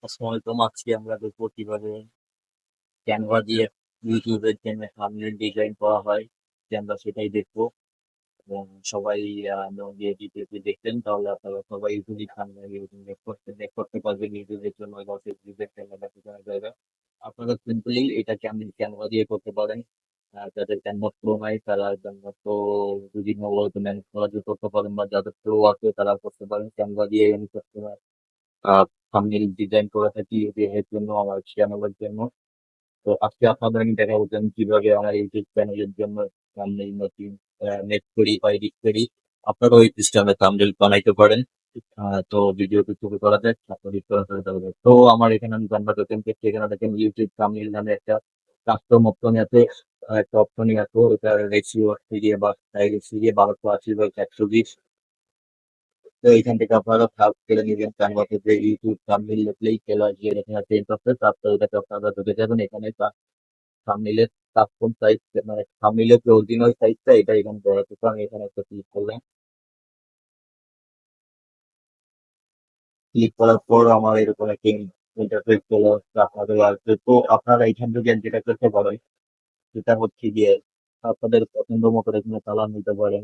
আসসালামাইকুম। আজকে আমরা দেখবো কিভাবে ক্যানভা দিয়ে ইউটিউবের জন্য থাম্বনেল ডিজাইন করা হয়। যে আমরা সেটাই দেখবো এবং সবাই যে ভিডিওটি দেখতেন তাহলে আপনারা সবাই ইউটিউবে থাম্বনেল মেক করতে পারবেন ইউটিউবের জন্য বা ফেসবুকের জন্য বা বিভিন্ন জায়গায়। আপনারা সিম্পলি এটা ক্যানভা দিয়ে করতে পারেন। যাদের ক্যানভা প্রো নাই তারা ক্যানভা প্রো বিভিন্ন ওয়ার্ক ম্যানেজ করা দিয়ে করতে পারেন, বা যাদের প্রো আছে তারা করতে পারেন ক্যানভা দিয়ে। আমি থাম্বনেল ডিজাইন করে থাকি এর জন্য, আমার চ্যানেলের জন্য। তো আজকে আপনাদের আমি দেখাবো যে আমি কিভাবে আমার ইউটিউব চ্যানেলের জন্য থাম্বনেল নতুন নেট করি বা এডিট করি। আপনারা ওই সিস্টেমে থাম্বনেল বানাইতে পারেন। তো ভিডিওটি শুরু করা যাক, আপনাদের করা হয়ে যাবে। তো আমার এখানে আমি কনভার্ট ওপেন করছি। এখানে দেখেন ইউটিউব থাম্বনেল নামে একটা কাস্টম অপশন আছে। একটা অপশনই আছে, ওটার রেশিও হচ্ছে গিয়ে বা রেশিও গিয়ে 1280/120। তো এইখান থেকে আপনারা ভাগ করে নিবেন ক্যানভাসে, যে ইউটিউব থাম্বনেল লিখলেই চলে আসবে এখানে প্রিন্ট করতে। তারপরে এটাকে আপনারা ঢুকে যাবেন। এখানে থাম্বনেইলের কাস্টম সাইজ, মানে থাম্বনেইলের যে অরিজিনাল সাইজটা এটা এখানে দেওয়া আছে। তো আমি এখানে একটা ক্লিক করলাম। ক্লিক করার পর আমার এরকম একটা ইন্টারফেস চলে আসছে, আপনাদের আসবে। তো আপনারা এখান থেকে যেটা করতে পারেন সেটা হচ্ছে গিয়ে আপনাদের পছন্দ মতো এখানে কালার নিতে পারেন।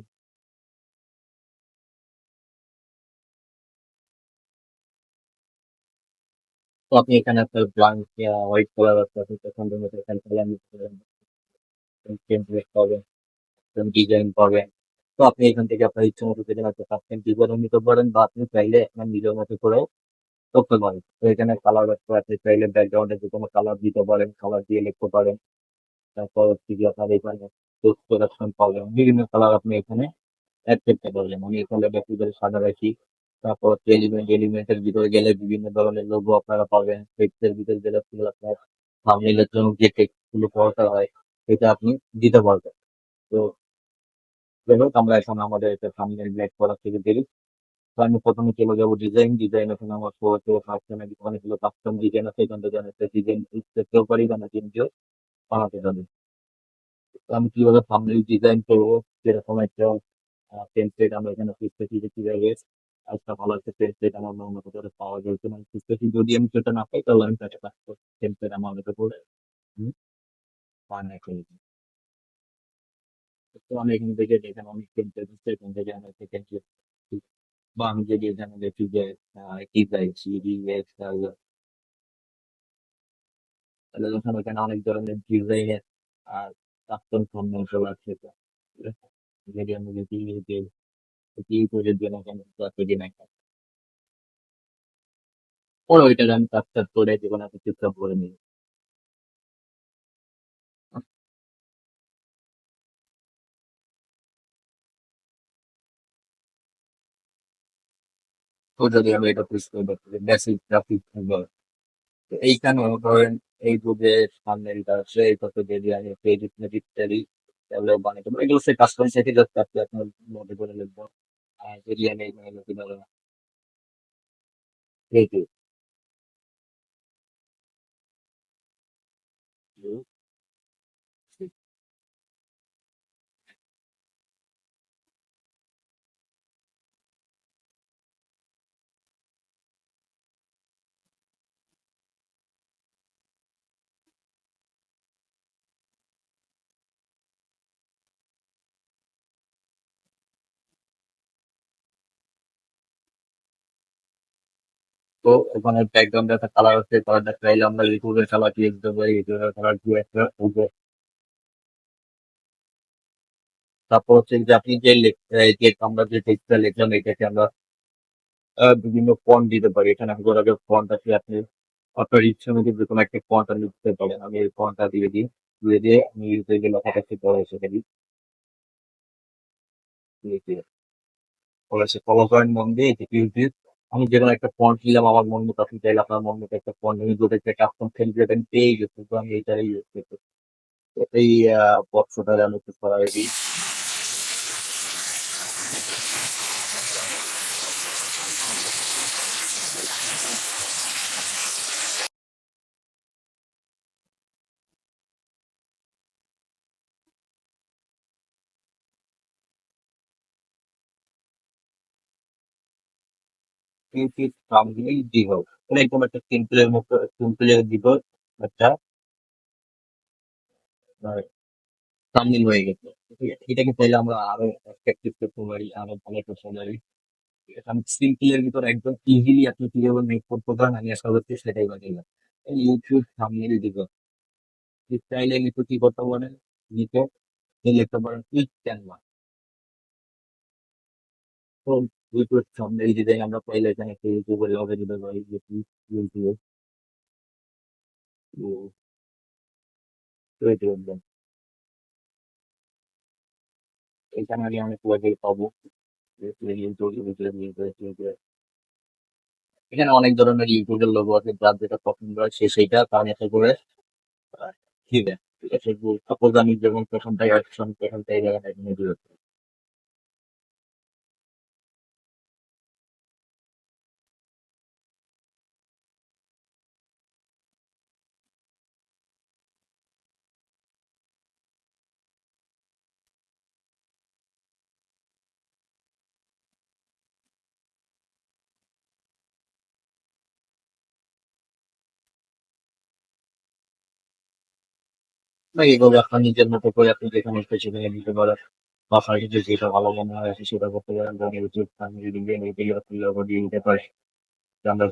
তো আপনি এখানে একটা ব্ল্যাঙ্ক হোয়াইট কালার আছে, আপনি পছন্দ মতো এখানে কালার নিতে পারেন, টেমপ্লেট পাবেন, ডিজাইন পাবেন। তো আপনি এখান থেকে আপনার ইচ্ছা মতো যেখানে একটা কাস্টম ডিজাইন নিতে পারেন, বা আপনি চাইলে আপনার নিজের মতো করে করতে পারেন। তো এখানে কালার আছে, চাইলে ব্যাকগ্রাউন্ডে যে কোনো কালার দিতে পারেন, কালার দিয়ে লিখতে পারেন। তারপর হচ্ছে গিয়ে আপনার এখানে পোস্ট প্রোডাকশন পাবেন, বিভিন্ন কালার আপনি এখানে অ্যাড করতে পারবেন। আমি এখানে ব্যক্তিগত সাদা রাখি। তারপর হচ্ছে এলিমেন্টের ভিতরে গেলে বিভিন্ন ধরনের লোগো আপনারা পাবেন। টেক্সটের ভিতরে গেলে ফুল আপনার থাম্বনেইলের জন্য যে টেক্সট গুলো দরকার হয় এটা আপনি দিতে পারবেন। তো যাই হোক, আমরা এখন আমাদের একটা থাম্বনেইল মেক করা থেকে দেখি। তো আমি প্রথমে চলে যাবো ডিজাইন এখন আমার অনেকগুলো কাস্টম ডিজাইন আছে। এখান থেকে আমি একটা ডিজাইন করতেও পারি বা নিজেও বানাতে পারি। তো আমি কিভাবে থাম্বনেইল ডিজাইন করবো সেরকম একটা টেমপ্লেট আমরা এখানে খুঁজতেছি যে কিভাবে একটা ভালো একটা টেমপ্লেট আমার মন মতো করে পাওয়া যায় কিনা আমি খুঁজতেছি। যদি আমি সেটা না পাই তাহলে আমি তাকে কাজ করবো, টেমপ্লেট আমার মতো করে বানাই ফেলবো। তো আমি এখান থেকে যেখানে অনেক টেমপ্লেট আছে এখান থেকে আমি একটা টেমপ্লেট বা আমি যদি এখানে দেখি যে কি চাইছি তাহলে যখন ওখানে অনেক ধরনের ডিজাইনের আর কাস্টম থাম্বনেল আছে। তো ঠিক আছে? যদি আমি দেখি যে কি করে দেন কেন ততদিন একটা পরে ওইটা আমি কাজ টাজ করে যে কোনো একটা ঠিকঠাক করে নিই। তো যদি আমি এটা পুশ করে দেখি যে বেসিক গ্রাফিক থাকবে, তো এইখানেও ধরেন এই যুগে সামনেটা আছে এইটাতে যদি আমি পেজ ইত্যাদি তাহলে বানাতে পারি। এগুলো সে কাস্টমাইজ থেকে জাস্ট আপনি আপনার মধ্যে করে লিখবো। আর যদি আমি এখানে লিখি ধরো creative, তো ওখানে ব্যাকগ্রাউন্ডে একটা কালার আছে, কালারটা চাইলে আমরা রিকুয়ের কালার দিয়ে দিতে পারি, রিকুয়ের কালার দিয়ে একটা উঠবে। তারপর হচ্ছে যে আপনি যে যে আমরা যে টেক্সটটা লিখলাম এটাকে আমরা বিভিন্ন ফন্ট দিতে পারি। এখানে আগে আগে ফন্ট আছে, আপনি আপনার ইচ্ছা মতো যে কোনো একটা ফন্ট আপনি দিতে পারেন। আমি এই ফন্টটা দিয়ে দিই, দিয়ে আমি ইউজে যে লেখাটা সেটা সেটা দিই, দিয়ে পরে সে ফলো করেন মন দিয়ে যে ইউটিউব। আমি যে কোনো একটা ফন্ট নিলাম আমার মন মতো, আপনি চাইলে আপনার মন মতো একটা ফন্ট নিয়ে যদি একটা কাস্টম সেলিব্রেট পেয়ে গেছে। তো আমি এইটাই ইউজ করতে, এই বক্সটা আমি একটু সরাই দিই। ইউটিউব থাম্বনেইল দিব। মানে একদম একটা সিম্পলের মতো সিম্পলের দিব একটা থাম্বনেইল হয়ে গেছে। ঠিক আছে? এটাকে চাইলে আমরা আরো অ্যাট্রাকটিভ করতে পারি, আরো ভালো করতে পারি। ঠিক আছে? আমি সিম্পলের ভিতর একদম ইজিলি আপনি কিভাবে মেক করতে পারেন আমি আশা করছি সেটাই বানাইলাম। এই ইউটিউব থাম্বনেইল দিব। চাইলে নিচে কি করতে পারেন? নিচে লিখতে পারেন ক্লিক ক্যানভা। তো ইউটিউব থাম্বনেইল ডিজাইন আমরা পাইলে এখানে একটা ইউটিউবের লগে দিতে পারি যে ইউটিউবে তৈরি করবেন। এখানে আমি অনেক ওয়েবে পাবো। এখানে অনেক ধরনের ইউটিউবের লোগো আছে যার যেটা পছন্দ হয় সে সেইটা তার মতো করে দিবে। ঠিক আছে? সাপোজ আমি যেমন প্রথমটাই অ্যাকশন প্রথমটাই জায়গাটা এখানে দিয়ে না এইভাবে আপনার নিজের মতো করে আপনি যেখানে ইচ্ছে সেখানে দিতে পারেন। বা আপনার কাছে যেটা ভালো মনে হয় আপনি সেটা করতে পারেন। যেমন ইউটিউব ফ্যামিলি দিবেন এটাই আপনি লোগো দিয়ে দিতে পারেন। যে আমরা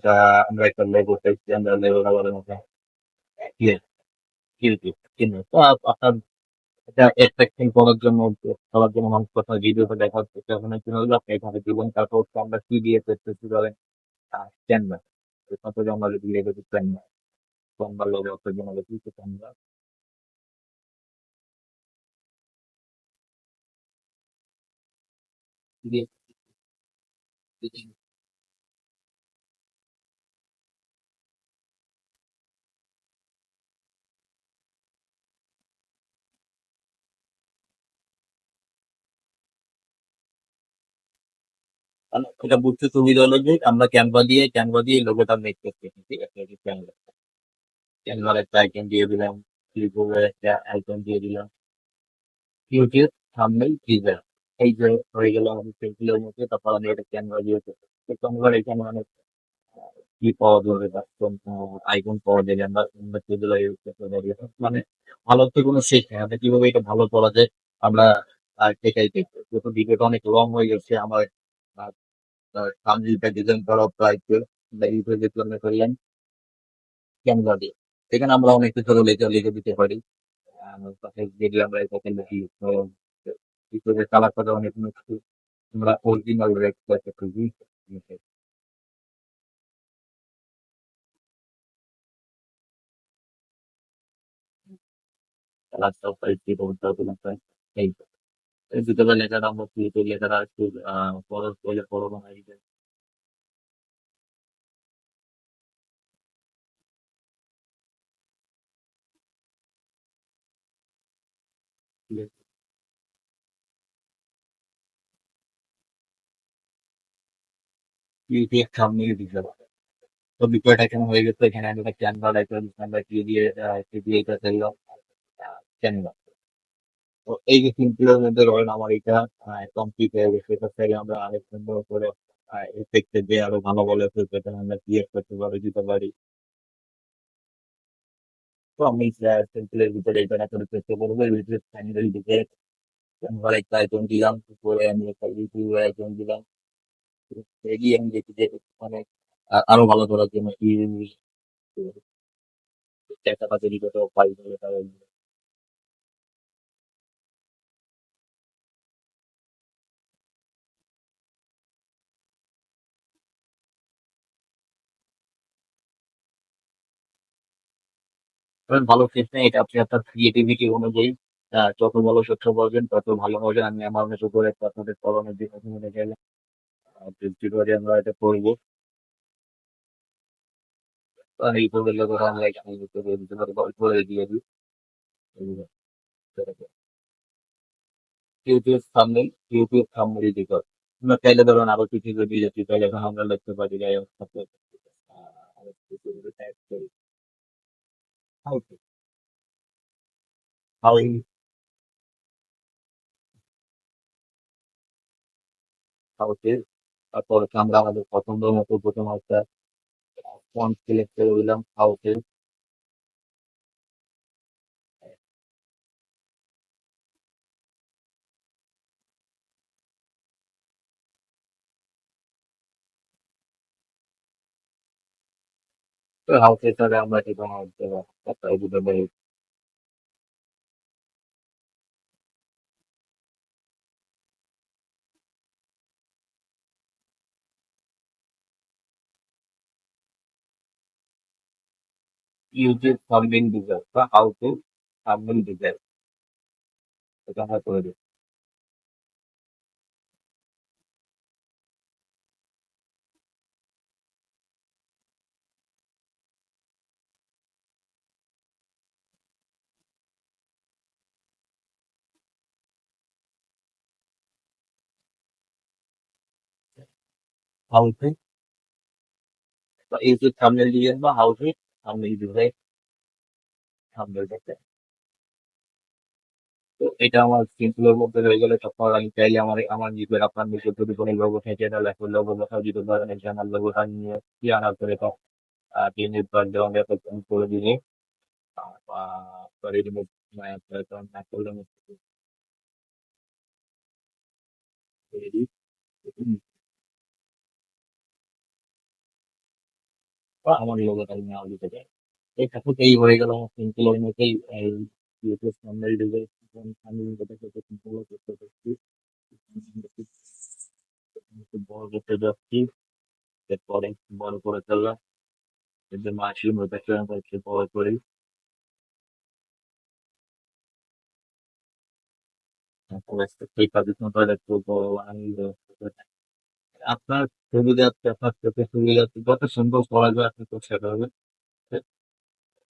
একটা লোগো চাইছি আমরা লোগোটা বলার মতো ইউটিউব কিন্তু তো আপনার এটা attracting করার জন্য সবার জন্য মানুষ কথা ভিডিওটা দেখার চেষ্টা কি হলো আপনি এখানে দিবেন তারপর হচ্ছে আমরা কি দিয়ে করতেছি বলেন ক্যানভা কত আমরা যদি লেগে ক্যানভা ক্যানভা লোগো আপনার জন্য কি ক্যানভা দিয়ে এটা বুঝতে সুবিধা হলো যে আমরা ক্যানভা দিয়ে লোগোটা মেক করতেছি ঠিক আছে ক্যানভা ক্যানভার একটা আইকন দিয়ে দিলাম ক্লিপবোর্ডের একটা আইকন দিয়ে দিলাম ইউটিউব থাম্বনেইল টিজার এই যে হয়ে গেল আমাদের পেজগুলোর মধ্যে তারপর আমি এটা ক্যানভা দিয়ে ক্যানভার এখানে অনেক কি পাওয়া যাবে কাস্টম আইকন পাওয়া যাবে আমরা সেগুলো ইউজ করতে পারি মানে ভালো তো কোনো শেষ নেই আমরা কিভাবে এটা ভালো করা যায় আমরা সেটাই দেখবো যেহেতু ভিডিওটা অনেক লং হয়ে গেছে আমার থাম্বনেইলটা ডিজাইন করা প্রায় ইউটিউবে যেগুলো আমরা করলাম ক্যানভা দিয়ে সেখানে আমরা অনেক কিছু লিখে লিখে দিতে পারি তারপরে যেগুলো আমরা এটাকে লিখি ইউটিউবে কালার করে অনেক কিছু আমরা অরিজিনাল রেট করতে খুবই কালারটাও পাইছি রোদটাও দিলাম এই এই দুটো লেখাটা আমরা ফ্রিতে লেখাটা একটু বড় করলে বড় বানাই দিতে ইউটিউব সামনে দিতে হবে তো বিষয়টা এখানে হয়ে গেছে এখানে আমি একটা ক্যানভা লাইব্রেরি আমরা কি দিয়ে এটা চাইলাম ক্যানভা তো এই যে সিম্পলের মধ্যে ধরেন আমার এটা কমপ্লিট হয়ে গেছে এটা চাইলে আমরা আরেক সুন্দর করে এফেক্টে দিয়ে আরো ভালো ভালো এফেক্ট আমরা ক্রিয়েট করতে পারি দিতে পারি তো আমি সিম্পলের ভিতরে এটা করে চেষ্টা করবো এর ভিতরে ফাইনালি দিতে ক্যানভার একটা আইকন দিলাম পরে আমি একটা ইউটিউব আইকন দিলাম এগিয়ে আমি দেখি যে মানে আরো ভালো করার জন্য কি একটা কাজে দিতে পাই বলে তারা তবে ভালো টিপস নেই এটা আপনি আপনার ক্রিয়েটিভিটি অনুযায়ী যত ভালো সহ্য করবেন তত ভালো হবে আমি আমার মতো করে আপনাদের কলমের দিকে মনে গেলে টিউটোরিয়াল আমরা এটা করবো এই করলে ধরো আমরা এখানে দিতে পারি গল্প দিয়ে দিই ইউটিউব থাম্বনেল দিতে হবে আমরা চাইলে ধরুন আরো কিছু যদি যেতে চাইলে এখন আমরা লিখতে পারি যাই হোক আরো কিছু যদি type করি, how to how how to তারপর হচ্ছে আমরা আমাদের পছন্দ মতো প্রথম একটা ফন্ট সিলেক্ট করে দিলাম হাউসে। তো হাউসের সাথে আমরা ঠিক হচ্ছে একটা ইউটিউব থাম্বনেইল ডিজাইন বা হাউ টু থাম্বনেইল ডিজাইন, এটা আমরা করে দিই। হাউ টু বা ইউটিউব থাম্বনেইল ডিজাইন বা how to thumbnail design, thumbnail design. তো এটা আমার সিম্পলের মধ্যে হয়ে গেলে তখন আমি চাইলে আমার আমার নিজের আপনার নিজের যদি কোনো লোগো থেকে চ্যানেল লোগো কোথাও যদি ধরেন এই চ্যানেল লোগোটা নিয়ে কি আনা করে তো বিজনেস বান্ধব আমরা তো করে দিই করে দিব না করলে করে দিই। বা আমার লোগোটা নেওয়া দিতে চাই। এই ঠাকুর এই হয়ে গেল আমার সিম্পলের মধ্যেই এই ইউটিউব থাম্বনেইল ডিজাইন আমি যেটা করতে সিম্পল করতে পারছি। একটু বড় করতে যাচ্ছি, এরপরে একটু বড় করে ফেললাম, এর জন্য মাশরুম রোটেশন একটু বড় করি। তারপরে সেই কাজের মতো একটু বড় বানাই আপনার ছবি যাচ্ছে, আপনার চোখে ছবি যাচ্ছে, যত সুন্দর করা যায় আপনি তো সেটা হবে।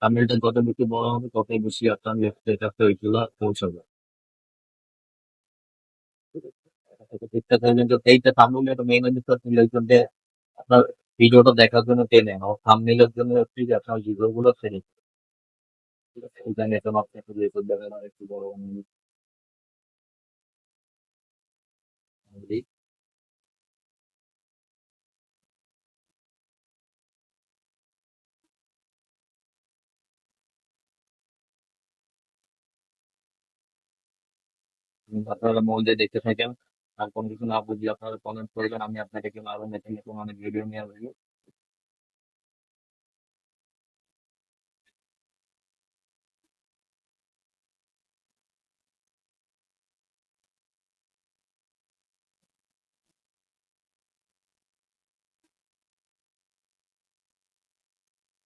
থাম্বনেইলটা যত বেশি বড় হবে ততই বেশি আপনার স্ট্যাটাসে ওইগুলো পৌঁছাবে। ঠিকঠাক থাকলে কিন্তু এইটা থাম্বনেইল একটা মেইন জিনিস হচ্ছে লোকজনকে আপনার ভিডিওটা দেখার জন্য টেনে আর থাম্বনেইলের জন্য হচ্ছে যে আপনার ভিডিও গুলো টেনে। ঠিক আছে? এই জন্য এটা আপনি একটু ইয়ে করে দেবেন আর একটু বড় বানিয়ে আপনারা মন দিয়ে দেখতে থাকেন। আর কোনো কিছু না বুঝলে আপনারা কমেন্ট করবেন, আমি আপনাকে কিন্তু আরো নতুন নতুন অনেক ভিডিও নিয়ে আসবো।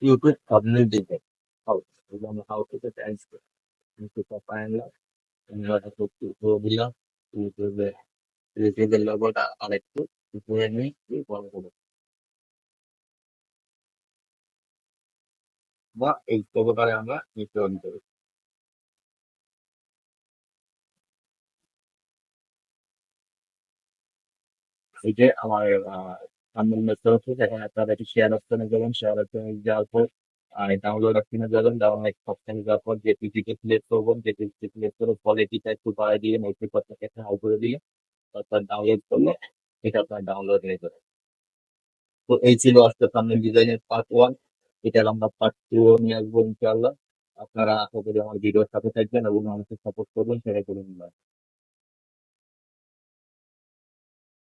ইউটিউব থাম্বনেইল ডিজাইন হাউ এগুলো আমরা হাউ থেকে টাইপ করি ইউটিউব ফাইনাল আমরা একটু করে দিলাম ইউটিউবে ইউটিউবের লোগোটা আরেকটু উপরে নিয়ে একটু বড় করে বা এই লোগোটারে আমরা নিচে আনতে পারি। এই যে আমার থাম্বনেইল মেথড হচ্ছে এখন আপনারা একটু শেয়ার অপশনে যাবেন, শেয়ার অপশনে যাওয়ার পর ডাউনলোড অপশনে যাবেন, ডাউনলোড অপশনে যাওয়ার পর যে পিপিকে সিলেক্ট করবেন, যে পিপিকে সিলেক্ট করে কোয়ালিটিটা একটু বাড়াই দিয়ে নব্বই পার্সেন্ট একটা হাই করে দিয়ে তারপর ডাউনলোড করলে এটা আপনার ডাউনলোড হয়ে যাবে। তো এই ছিল আজকে থাম্বনেইল ডিজাইনের পার্ট ওয়ান। এটার আমরা পার্ট টু নিয়ে আসবো ইনশাআল্লাহ। আপনারা আশা করি আমার ভিডিওর সাথে থাকবেন এবং আমাকে সাপোর্ট করবেন, সেটা করুন।